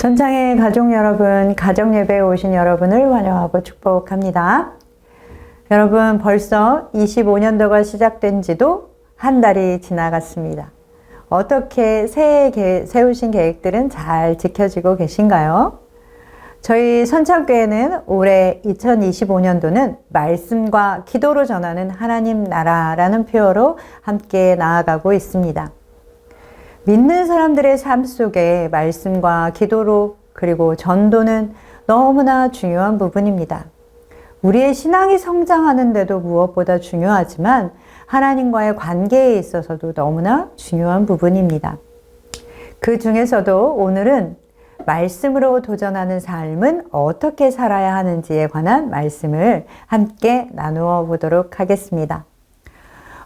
전창의 가족 여러분, 가정예배에 오신 여러분을 환영하고 축복합니다. 여러분, 벌써 25년도가 시작된 지도 한 달이 지나갔습니다. 어떻게 새해에 세우신 계획들은 잘 지켜지고 계신가요? 저희 선창교회는 올해 2025년도는 말씀과 기도로 전하는 하나님 나라라는 표어로 함께 나아가고 있습니다. 믿는 사람들의 삶 속에 말씀과 기도로 그리고 전도는 너무나 중요한 부분입니다. 우리의 신앙이 성장하는데도 무엇보다 중요하지만 하나님과의 관계에 있어서도 너무나 중요한 부분입니다. 그 중에서도 오늘은 말씀으로 도전하는 삶은 어떻게 살아야 하는지에 관한 말씀을 함께 나누어 보도록 하겠습니다.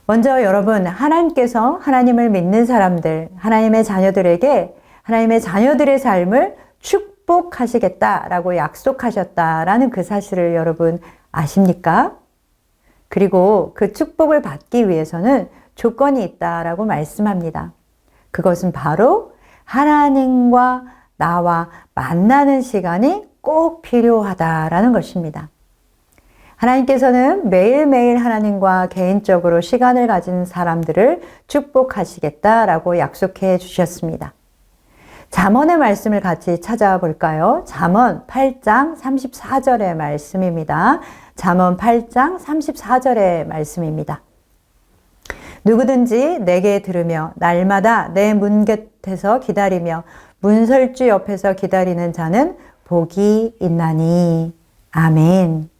먼저 여러분, 하나님께서 하나님을 믿는 사람들, 하나님의 자녀들에게 하나님의 자녀들의 삶을 축복하시겠다라고 약속하셨다라는 그 사실을 여러분 아십니까? 그리고 그 축복을 받기 위해서는 조건이 있다라고 말씀합니다. 그것은 바로 하나님과 나와 만나는 시간이 꼭 필요하다라는 것입니다. 하나님께서는 매일매일 하나님과 개인적으로 시간을 가진 사람들을 축복하시겠다라고 약속해 주셨습니다. 잠언의 말씀을 같이 찾아볼까요? 잠언 8장 34절의 말씀입니다. 잠언 8장 34절의 말씀입니다. 누구든지 내게 들으며 날마다 내 문 곁에서 기다리며 문설주 옆에서 기다리는 자는 복이 있나니. 아멘.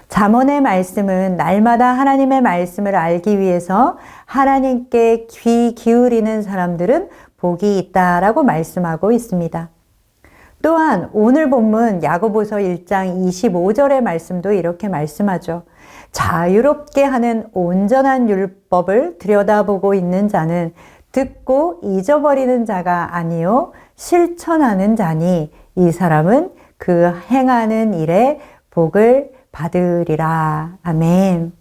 잠언의 말씀은 날마다 하나님의 말씀을 알기 위해서 하나님께 귀 기울이는 사람들은 복이 있다라고 말씀하고 있습니다. 또한 오늘 본문 야고보서 1장 25절의 말씀도 이렇게 말씀하죠. 자유롭게 하는 온전한 율법을 들여다보고 있는 자는 듣고 잊어버리는 자가 아니요 실천하는 자니 이 사람은 그 행하는 일에 복을 받으리라. 아멘.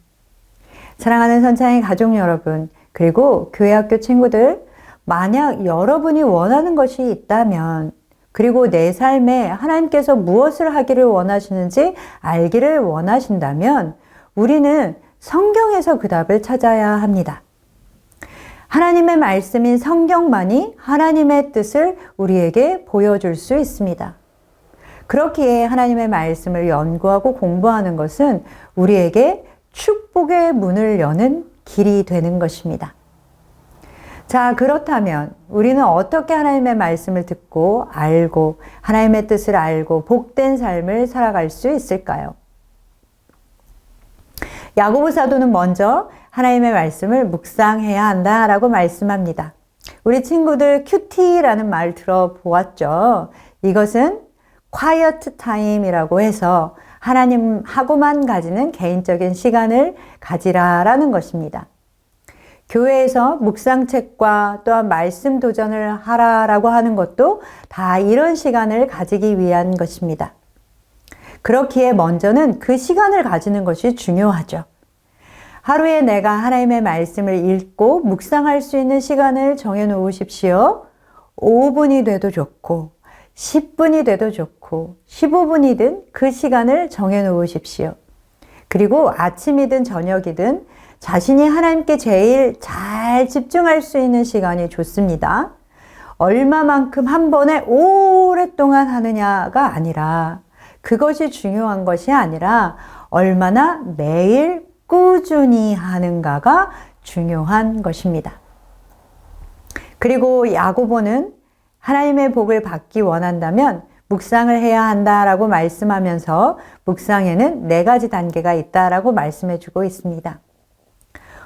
사랑하는 선창의 가족 여러분, 그리고 교회학교 친구들, 만약 여러분이 원하는 것이 있다면, 그리고 내 삶에 하나님께서 무엇을 하기를 원하시는지 알기를 원하신다면 우리는 성경에서 그 답을 찾아야 합니다. 하나님의 말씀인 성경만이 하나님의 뜻을 우리에게 보여줄 수 있습니다. 그렇기에 하나님의 말씀을 연구하고 공부하는 것은 우리에게 축복의 문을 여는 길이 되는 것입니다. 자, 그렇다면 우리는 어떻게 하나님의 말씀을 듣고 알고 하나님의 뜻을 알고 복된 삶을 살아갈 수 있을까요? 야고보 사도는 먼저 하나님의 말씀을 묵상해야 한다라고 말씀합니다. 우리 친구들 큐티라는 말 들어보았죠? 이것은 quiet time이라고 해서 하나님하고만 가지는 개인적인 시간을 가지라라는 것입니다. 교회에서 묵상책과 또한 말씀 도전을 하라라고 하는 것도 다 이런 시간을 가지기 위한 것입니다. 그렇기에 먼저는 그 시간을 가지는 것이 중요하죠. 하루에 내가 하나님의 말씀을 읽고 묵상할 수 있는 시간을 정해 놓으십시오. 5분이 돼도 좋고 10분이 돼도 좋고 15분이든 그 시간을 정해 놓으십시오. 그리고 아침이든 저녁이든 자신이 하나님께 제일 잘 집중할 수 있는 시간이 좋습니다. 얼마만큼 한 번에 오랫동안 하느냐가 아니라, 그것이 중요한 것이 아니라 얼마나 매일 꾸준히 하는가가 중요한 것입니다. 그리고 야고보는 하나님의 복을 받기 원한다면 묵상을 해야 한다라고 말씀하면서 묵상에는 4가지 단계가 있다라고 말씀해주고 있습니다.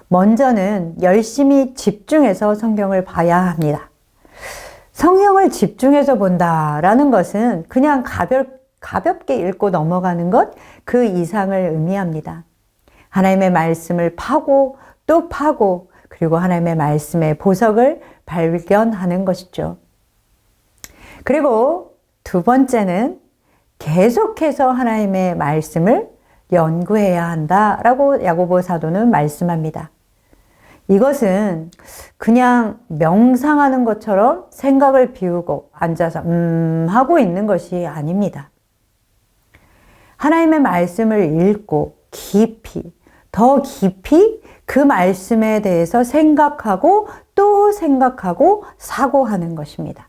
먼저는 열심히 집중해서 성경을 봐야 합니다. 성경을 집중해서 본다라는 것은 그냥 가볍게 읽고 넘어가는 것, 그 이상을 의미합니다. 하나님의 말씀을 파고 또 파고, 그리고 하나님의 말씀의 보석을 발견하는 것이죠. 그리고 두 번째는 계속해서 하나님의 말씀을 연구해야 한다라고 야고보 사도는 말씀합니다. 이것은 그냥 명상하는 것처럼 생각을 비우고 앉아서 하고 있는 것이 아닙니다. 하나님의 말씀을 읽고 더 깊이 그 말씀에 대해서 생각하고 또 생각하고 사고하는 것입니다.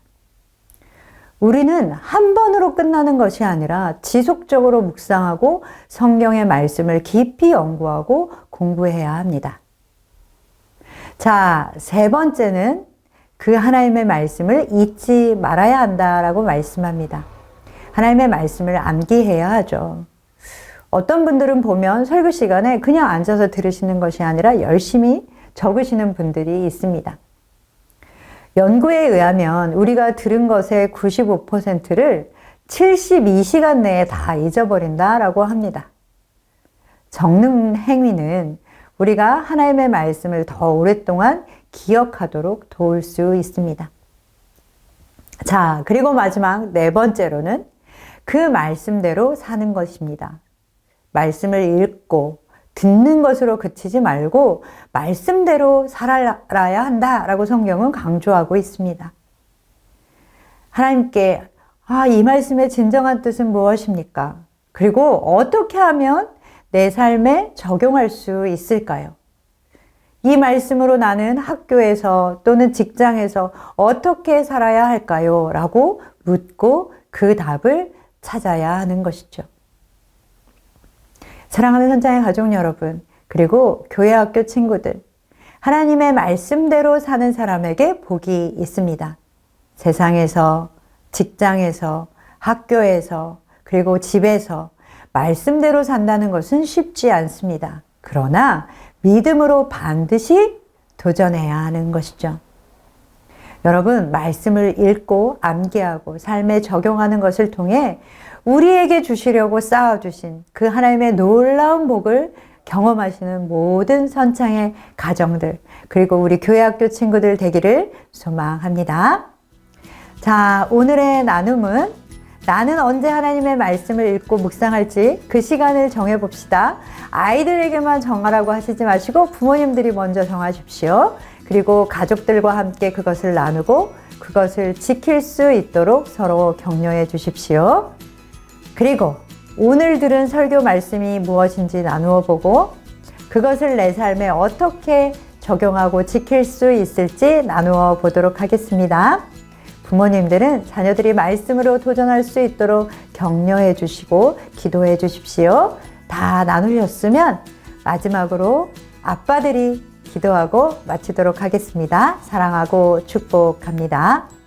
우리는 한 번으로 끝나는 것이 아니라 지속적으로 묵상하고 성경의 말씀을 깊이 연구하고 공부해야 합니다. 자, 세 번째는 그 하나님의 말씀을 잊지 말아야 한다라고 말씀합니다. 하나님의 말씀을 암기해야 하죠. 어떤 분들은 보면 설교 시간에 그냥 앉아서 들으시는 것이 아니라 열심히 적으시는 분들이 있습니다. 연구에 의하면 우리가 들은 것의 95%를 72시간 내에 다 잊어버린다라고 합니다. 적는 행위는 우리가 하나님의 말씀을 더 오랫동안 기억하도록 도울 수 있습니다. 자, 그리고 마지막 네 번째로는 그 말씀대로 사는 것입니다. 말씀을 읽고 듣는 것으로 그치지 말고 말씀대로 살아야 한다라고 성경은 강조하고 있습니다. 하나님께 이 말씀의 진정한 뜻은 무엇입니까? 그리고 어떻게 하면 내 삶에 적용할 수 있을까요? 이 말씀으로 나는 학교에서 또는 직장에서 어떻게 살아야 할까요? 라고 묻고 그 답을 찾아야 하는 것이죠. 사랑하는 현장의 가족 여러분, 그리고 교회 학교 친구들, 하나님의 말씀대로 사는 사람에게 복이 있습니다. 세상에서, 직장에서, 학교에서, 그리고 집에서 말씀대로 산다는 것은 쉽지 않습니다. 그러나 믿음으로 반드시 도전해야 하는 것이죠. 여러분, 말씀을 읽고 암기하고 삶에 적용하는 것을 통해 우리에게 주시려고 쌓아주신 그 하나님의 놀라운 복을 경험하시는 모든 선창의 가정들, 그리고 우리 교회학교 친구들 되기를 소망합니다. 자, 오늘의 나눔은 나는 언제 하나님의 말씀을 읽고 묵상할지 그 시간을 정해봅시다. 아이들에게만 정하라고 하시지 마시고 부모님들이 먼저 정하십시오. 그리고 가족들과 함께 그것을 나누고 그것을 지킬 수 있도록 서로 격려해 주십시오. 그리고 오늘 들은 설교 말씀이 무엇인지 나누어 보고 그것을 내 삶에 어떻게 적용하고 지킬 수 있을지 나누어 보도록 하겠습니다. 부모님들은 자녀들이 말씀으로 도전할 수 있도록 격려해 주시고 기도해 주십시오. 다 나누셨으면 마지막으로 아빠들이 기도하고 마치도록 하겠습니다. 사랑하고 축복합니다.